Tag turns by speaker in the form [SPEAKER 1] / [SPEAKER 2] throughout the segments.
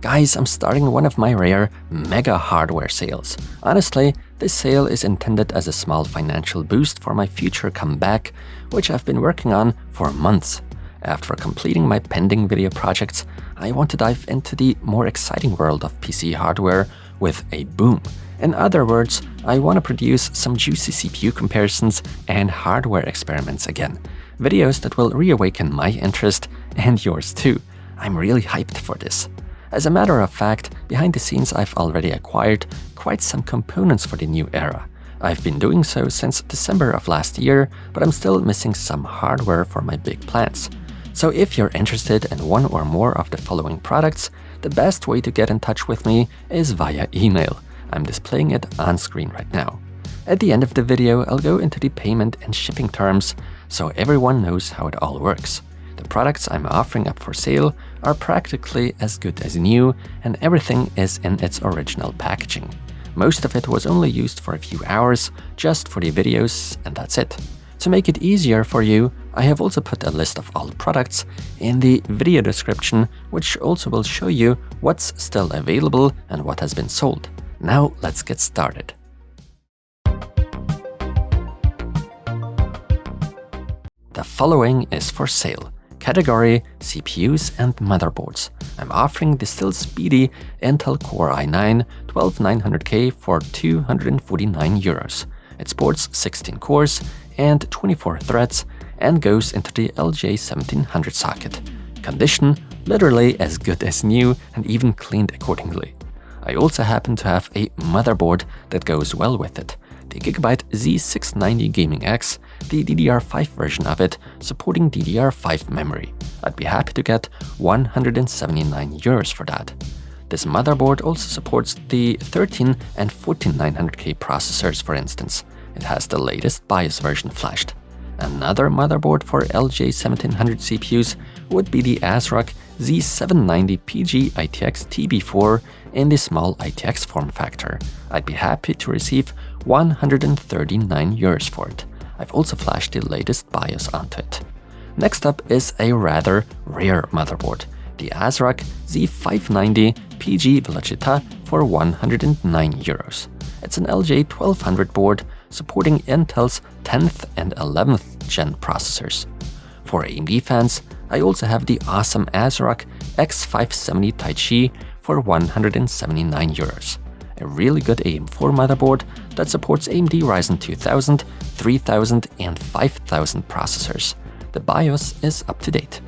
[SPEAKER 1] Guys, I'm starting one of my rare mega hardware sales. Honestly, this sale is intended as a small financial boost for my future comeback, which I've been working on for months. After completing my pending video projects, I want to dive into the more exciting world of PC hardware with a boom. In other words, I want to produce some juicy CPU comparisons and hardware experiments again. Videos that will reawaken my interest and yours too. I'm really hyped for this. As a matter of fact, behind the scenes I've already acquired quite some components for the new era. I've been doing so since December of last year, but I'm still missing some hardware for my big plans. So if you're interested in one or more of the following products, the best way to get in touch with me is via email. I'm displaying it on screen right now. At the end of the video, I'll go into the payment and shipping terms so everyone knows how it all works. The products I'm offering up for sale are practically as good as new, and everything is in its original packaging. Most of it was only used for a few hours, just for the videos, and that's it. To make it easier for you, I have also put a list of all products in the video description, which also will show you what's still available and what has been sold. Now let's get started. The following is for sale. Category CPUs and motherboards. I'm offering the still speedy Intel Core i9-12900K for €249. It sports 16 cores and 24 threads and goes into the LJ1700 socket. Condition literally as good as new and even cleaned accordingly. I also happen to have a motherboard that goes well with it. The GIGABYTE Z690 Gaming X, the DDR5 version of it, supporting DDR5 memory. I'd be happy to get €179 for that. This motherboard also supports the 13 and 14900K processors, for instance. It has the latest BIOS version flashed. Another motherboard for LJ1700 CPUs would be the ASRock Z790 PG-ITX TB4 in the small ITX form factor. I'd be happy to receive €139 for it. I've also flashed the latest BIOS onto it. Next up is a rather rare motherboard, the ASRock Z590 PG Velocita for €109. It's an LJ1200 board supporting Intel's 10th and 11th gen processors. For AMD fans, I also have the awesome ASRock X570 Taichi for €179. A really good AM4 motherboard that supports AMD Ryzen 2000, 3000 and 5000 processors. The BIOS is up to date.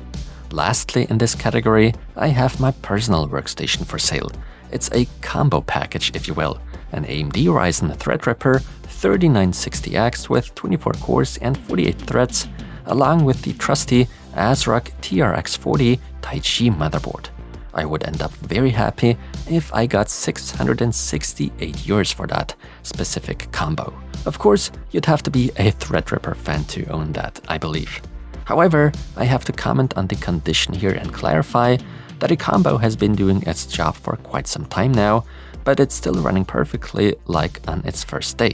[SPEAKER 1] Lastly in this category, I have my personal workstation for sale. It's a combo package, if you will. An AMD Ryzen Threadripper 3960X with 24 cores and 48 threads, along with the trusty ASRock TRX40 Taichi motherboard. I would end up very happy if I got €668 for that specific combo. Of course, you'd have to be a Threadripper fan to own that, I believe. However, I have to comment on the condition here and clarify that a combo has been doing its job for quite some time now, but it's still running perfectly like on its first day.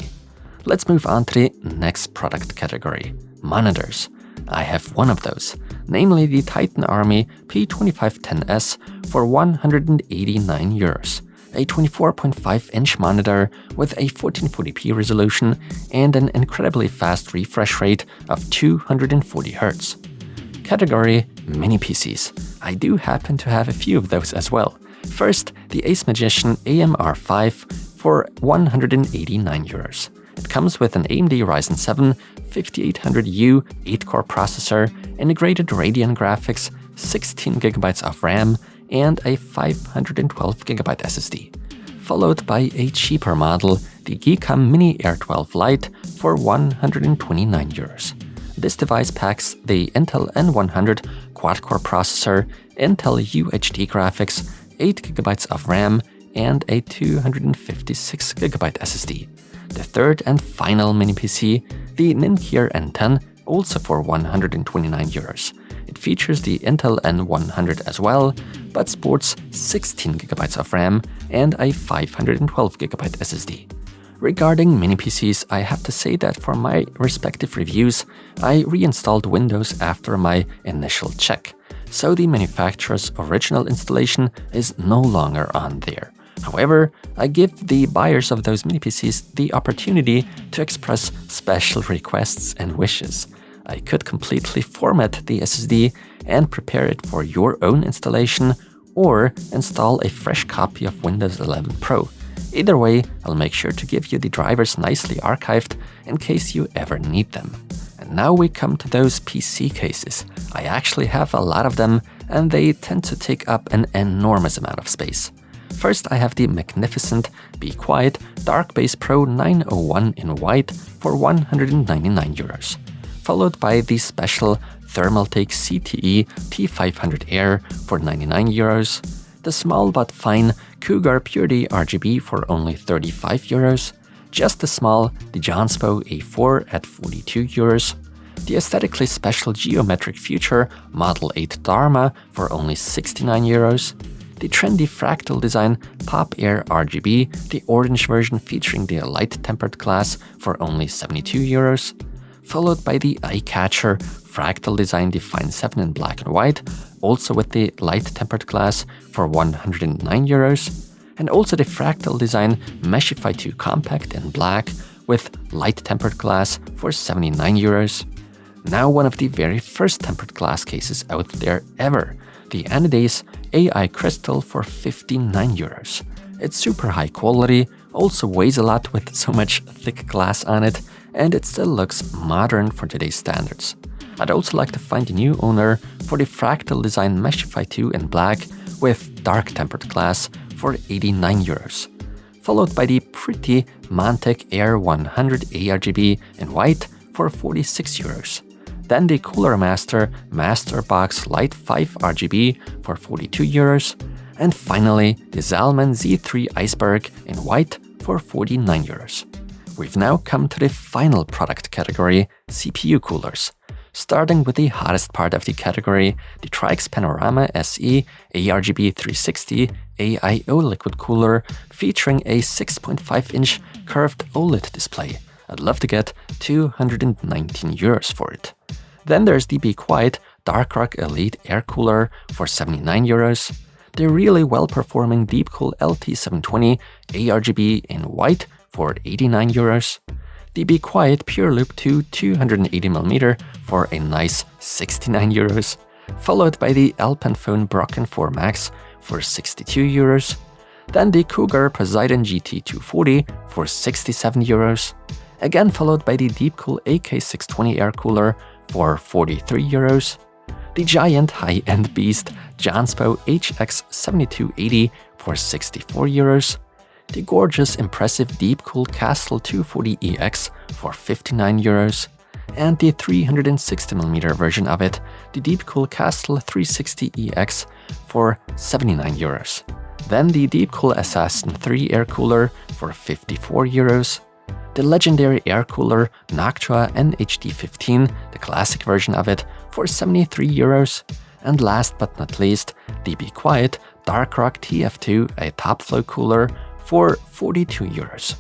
[SPEAKER 1] Let's move on to the next product category, monitors. I have one of those, namely the Titan Army P2510S for €189. A 24.5-inch monitor with a 1440p resolution and an incredibly fast refresh rate of 240 Hz. Category mini PCs. I do happen to have a few of those as well. First, the ACEMAGICIAN AMR5 for €189. It comes with an AMD Ryzen 7 5800U 8-core processor, integrated Radeon graphics, 16GB of RAM, and a 512GB SSD. Followed by a cheaper model, the GEEKOM Mini Air12 Lite for €129. This device packs the Intel N10 quad-core processor, Intel UHD graphics, 8GB of RAM, and a 256GB SSD. The third and final mini PC, the Ninkear N10, also for €129. It features the Intel N100 as well, but sports 16GB of RAM and a 512GB SSD. Regarding mini PCs, I have to say that for my respective reviews, I reinstalled Windows after my initial check. so the manufacturer's original installation is no longer on there. However, I give the buyers of those mini PCs the opportunity to express special requests and wishes. I could completely format the SSD and prepare it for your own installation, or install a fresh copy of Windows 11 Pro. Either way, I'll make sure to give you the drivers nicely archived in case you ever need them. And now we come to those PC cases. I actually have a lot of them, and they tend to take up an enormous amount of space. First, I have the magnificent Be Quiet Dark Base Pro 901 in white for 199 euros, followed by the special Thermaltake CTE T500 Air for 99 euros, the small but fine Cougar Purity RGB for only 35 euros, just the small the JONSBO A4 at 42 euros, the aesthetically special Geometric Future Model 8 Dharma for only 69 euros, the trendy Fractal design Pop Air RGB, the orange version featuring the Lite tempered glass for only 72 euros, followed by the eye-catcher Fractal design Define 7 in black and white, also with the Lite tempered glass for 109 euros, and also the Fractal design Meshify 2 Compact in black with Lite tempered glass for 79 euros. Now one of the very first tempered glass cases out there ever, the Anidace AI Crystal for 59 euros. It's super high quality, also weighs a lot with so much thick glass on it, and it still looks modern for today's standards. I'd also like to find a new owner for the Fractal design Meshify 2 in black with dark tempered glass for 89 euros, followed by the pretty Montech Air 100 ARGB in white for 46 euros. Then the Cooler Master Master Box Lite 5 RGB for 42 euros, and finally the Zalman Z3 Iceberg in white for 49 euros. We've now come to the final product category, CPU coolers. Starting with the hottest part of the category, the Trix Panorama SE ARGB 360 AIO liquid cooler featuring a 6.5-inch curved OLED display. I'd love to get 219 euros for it. Then there's the Be Quiet ASRock Elite Air Cooler for 79 euros, the really well-performing Deepcool LT720 ARGB in white for 89 euros, the Be Quiet Pure Loop 2 280mm for a nice 69 euros, followed by the Alpenphone Brocken 4 Max for 62 euros, then the Cougar Poseidon GT240 for 67 euros, again followed by the Deepcool AK620 Air Cooler for 43 euros, the giant high-end beast JONSBO HX7280 for 64 euros, the gorgeous impressive Deepcool Castle 240EX for 59 euros, and the 360mm version of it, the Deepcool Castle 360EX for 79 euros. Then the Deepcool Assassin 3 Air Cooler for 54 euros, the legendary air cooler Noctua NHD15, the classic version of it, for 73 euros, and last but not least, the Be Quiet ASRock TF2, a top flow cooler, for 42 euros.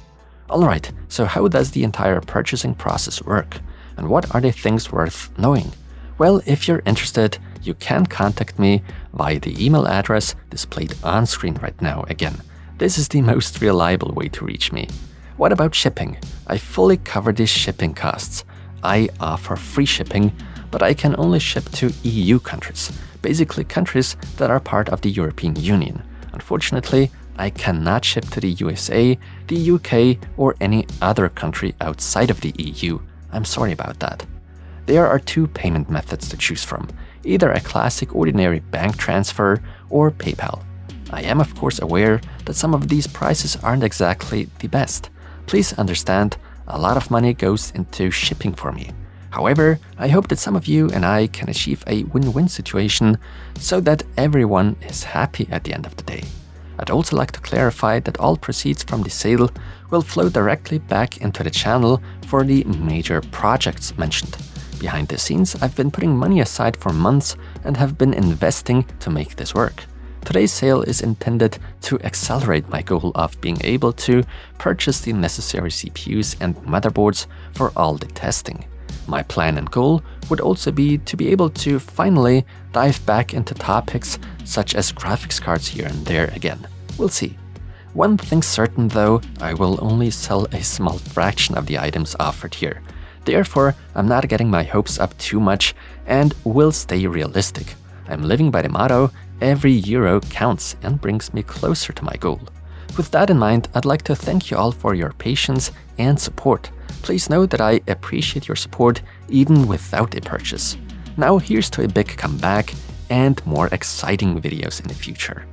[SPEAKER 1] Alright, so how does the entire purchasing process work? And what are the things worth knowing? Well, if you're interested, you can contact me via the email address displayed on screen right now again. This is the most reliable way to reach me. What about shipping? I fully cover the shipping costs. I offer free shipping, but I can only ship to EU countries, basically countries that are part of the European Union. Unfortunately, I cannot ship to the USA, the UK, or any other country outside of the EU. I'm sorry about that. There are two payment methods to choose from, either a classic ordinary bank transfer or PayPal. I am of course aware that some of these prices aren't exactly the best. Please understand, a lot of money goes into shipping for me. However, I hope that some of you and I can achieve a win-win situation so that everyone is happy at the end of the day. I'd also like to clarify that all proceeds from the sale will flow directly back into the channel for the major projects mentioned. Behind the scenes, I've been putting money aside for months and have been investing to make this work. Today's sale is intended to accelerate my goal of being able to purchase the necessary CPUs and motherboards for all the testing. My plan and goal would also be to be able to finally dive back into topics such as graphics cards here and there again. We'll see. One thing's certain though, I will only sell a small fraction of the items offered here. Therefore, I'm not getting my hopes up too much and will stay realistic. I'm living by the motto, every euro counts and brings me closer to my goal. With that in mind, I'd like to thank you all for your patience and support. Please know that I appreciate your support even without a purchase. Now here's to a big comeback and more exciting videos in the future.